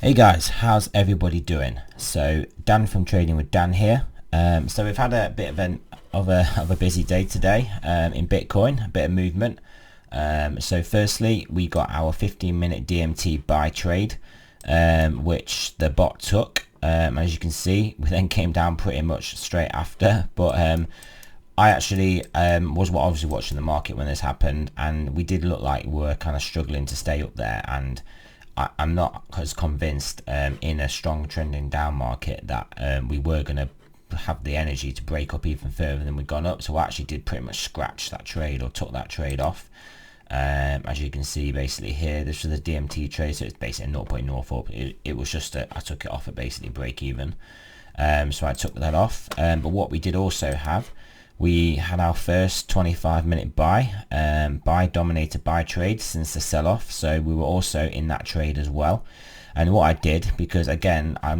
Hey guys, how's everybody doing? So Dan from Trading with Dan here. So we've had a bit of a busy day today in Bitcoin, a bit of movement. So firstly, we got our 15-minute DMT buy trade, which the bot took. As you can see, we then came down pretty much straight after. But I actually was obviously watching the market when this happened, and we did look like we were kind of struggling to stay up there. And I'm not as convinced in a strong trending down market that we were going to have the energy to break up even further than we'd gone up. So I actually did pretty much scratch that trade, or took that trade off. As you can see basically here, this was a DMT trade, so it's basically 0.04. It was just I took it off at basically break even. So I took that off. But what we did also have, we had our first 25-minute buy Dominator buy trade since the sell-off, so we were also in that trade as well. And what I did, because again I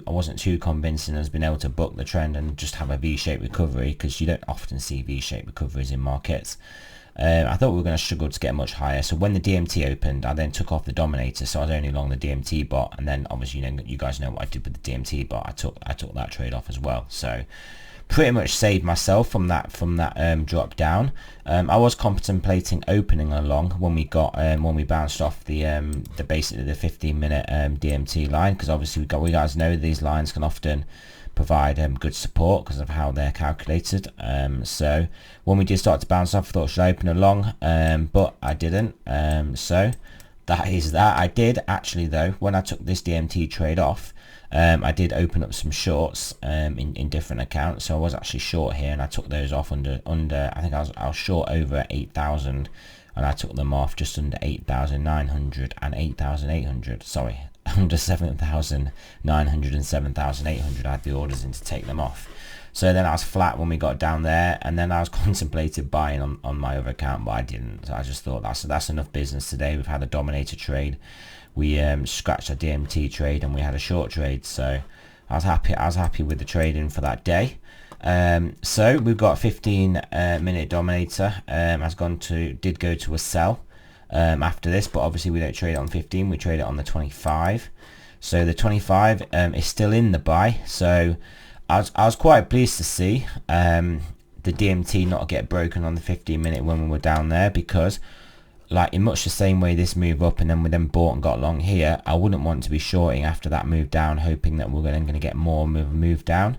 wasn't too convincing as being able to book the trend and just have a V-shaped recovery, because you don't often see V-shaped recoveries in markets. I thought we were going to struggle to get much higher, so when the DMT opened, I then took off the Dominator, so I was only long the DMT bot. And then obviously, you guys know what I did with the DMT bot. I took that trade off as well, so pretty much saved myself from that drop down. I was contemplating opening along when we bounced off the basically the 15-minute DMT line, because obviously we guys know these lines can often provide good support because of how they're calculated. So when we did start to bounce off, I thought, should I open along? But I didn't. So that is that. I did actually, though, when I took this DMT trade off, I did open up some shorts in different accounts. So I was actually short here, and I took those off under I think I was short over 8,000, and I took them off just under 8,900 and 8,800. Sorry, under 7,900 and 7,800. I had the orders in to take them off. So then I was flat when we got down there, and then I was contemplating buying on my other account, but I didn't. So I just thought that's enough business today. We've had a Dominator trade, we scratched a DMT trade, and we had a short trade. So I was happy with the trading for that day. So we've got 15-minute Dominator did go to a sell after this, but obviously we don't trade it on 15, we trade it on the 25. So the 25 is still in the buy. So I was quite pleased to see the DMT not get broken on the 15-minute when we were down there, because like in much the same way this move up and then we bought and got long here, I wouldn't want to be shorting after that move down, hoping that we're going to get more move down.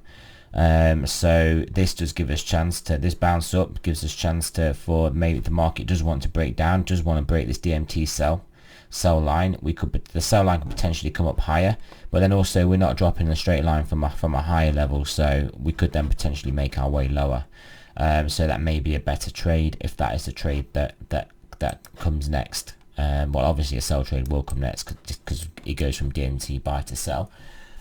So this does give us chance to, this bounce up gives us chance to, for maybe the market does want to break down, does want to break this DMT sell line. The sell line could potentially come up higher, but then also we're not dropping in a straight line from a higher level, so we could then potentially make our way lower. So that may be a better trade if that is the trade that comes next. Well, obviously a sell trade will come next because it goes from DMT buy to sell.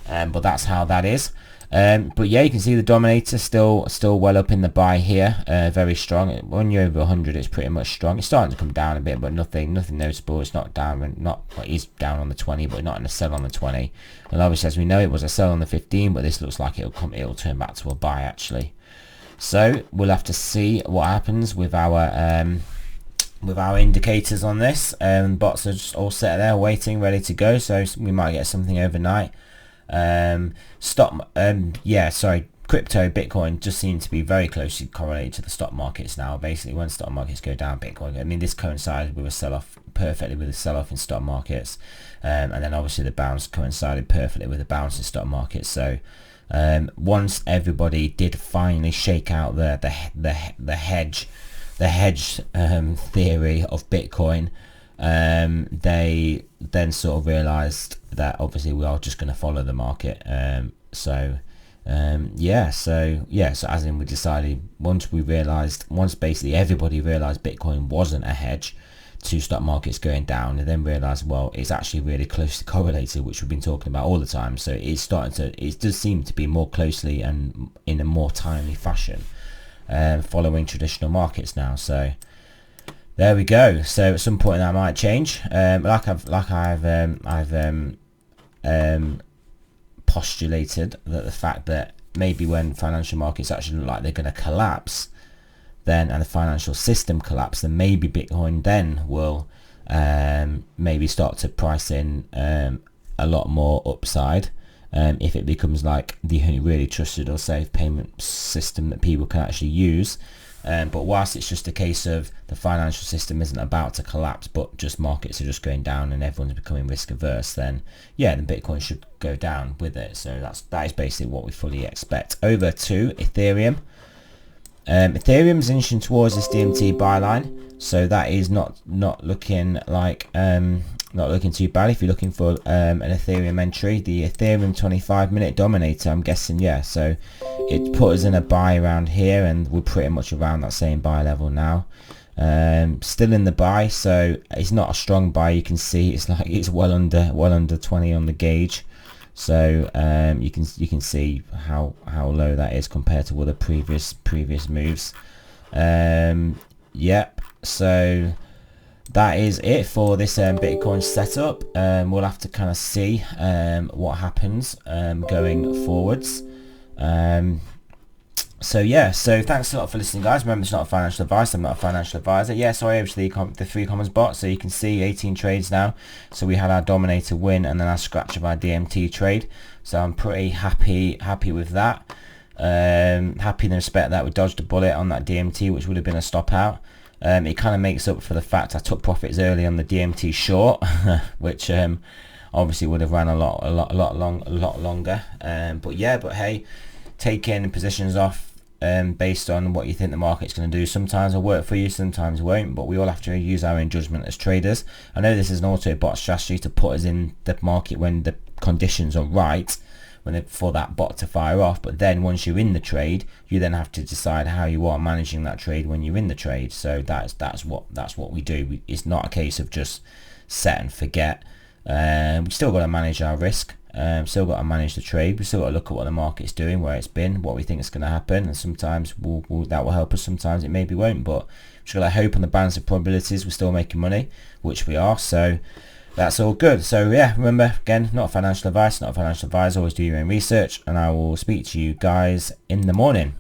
But that's how that is. But yeah, you can see the Dominator still well up in the buy here, very strong. When you're over 100, it's pretty much strong. It's starting to come down a bit, but nothing noticeable. It's not down, it is down on the 20, but not in a sell on the 20. And obviously, as we know, it was a sell on the 15, but this looks like it'll turn back to a buy actually. So we'll have to see what happens with our indicators on this. Bots are just all set there, waiting, ready to go. So we might get something overnight. Crypto, Bitcoin just seem to be very closely correlated to the stock markets now. Basically, when stock markets go down, Bitcoin, I mean, this coincided with a sell-off, perfectly with a sell-off in stock markets, and then obviously the bounce coincided perfectly with the bounce in stock markets. So once everybody did finally shake out the hedge theory of Bitcoin, they then sort of realized that obviously we are just going to follow the market. So as in we decided, once basically everybody realized Bitcoin wasn't a hedge to stock markets going down, and then realized, well, it's actually really closely correlated, which we've been talking about all the time. So it does seem to be more closely and in a more timely fashion following traditional markets now. So there we go. So at some point that might change. I've postulated that the fact that maybe when financial markets actually look like they're going to collapse, then, and the financial system collapse, then maybe Bitcoin then will maybe start to price in a lot more upside if it becomes like the only really trusted or safe payment system that people can actually use. But whilst it's just a case of the financial system isn't about to collapse, but just markets are just going down and everyone's becoming risk averse, then yeah, the Bitcoin should go down with it. So that is basically what we fully expect. Over to Ethereum. Ethereum's inching towards this DMT byline, so that is not looking like not looking too bad. If you're looking for an Ethereum entry, the Ethereum 25-minute Dominator, I'm guessing, yeah, so it put us in a buy around here, and we're pretty much around that same buy level now. Still in the buy, so it's not a strong buy. You can see it's like it's well under 20 on the gauge, so you can see how low that is compared to other previous moves. Yep, so that is it for this Bitcoin setup. We'll have to kind of see what happens going forwards. So yeah, so thanks a lot for listening, guys. Remember, it's not a financial advice. I'm not a financial advisor. Yeah, so I over to the 3 Commons bot. So you can see 18 trades now. So we had our Dominator win and then our scratch of our DMT trade. So I'm pretty happy with that. Happy in the respect that we dodged a bullet on that DMT, which would have been a stop out. It kind of makes up for the fact I took profits early on the DMT short, which obviously would have ran a lot longer. But hey, taking positions off based on what you think the market's going to do. Sometimes will work for you, sometimes it won't, but we all have to use our own judgment as traders. I know this is an Autobot strategy to put us in the market when the conditions are right, for that bot to fire off, but then once you're in the trade, you then have to decide how you are managing that trade when you're in the trade. So that's what we do. It's not a case of just set and forget. We still got to manage our risk. Still got to manage the trade. We still got to look at what the market's doing, where it's been, what we think is going to happen, and sometimes that will help us, sometimes it maybe won't, but just got to hope on the balance of probabilities we're still making money, which we are. So that's all good. So yeah, remember, again, not financial advice, not a financial advisor. Always do your own research, and I will speak to you guys in the morning.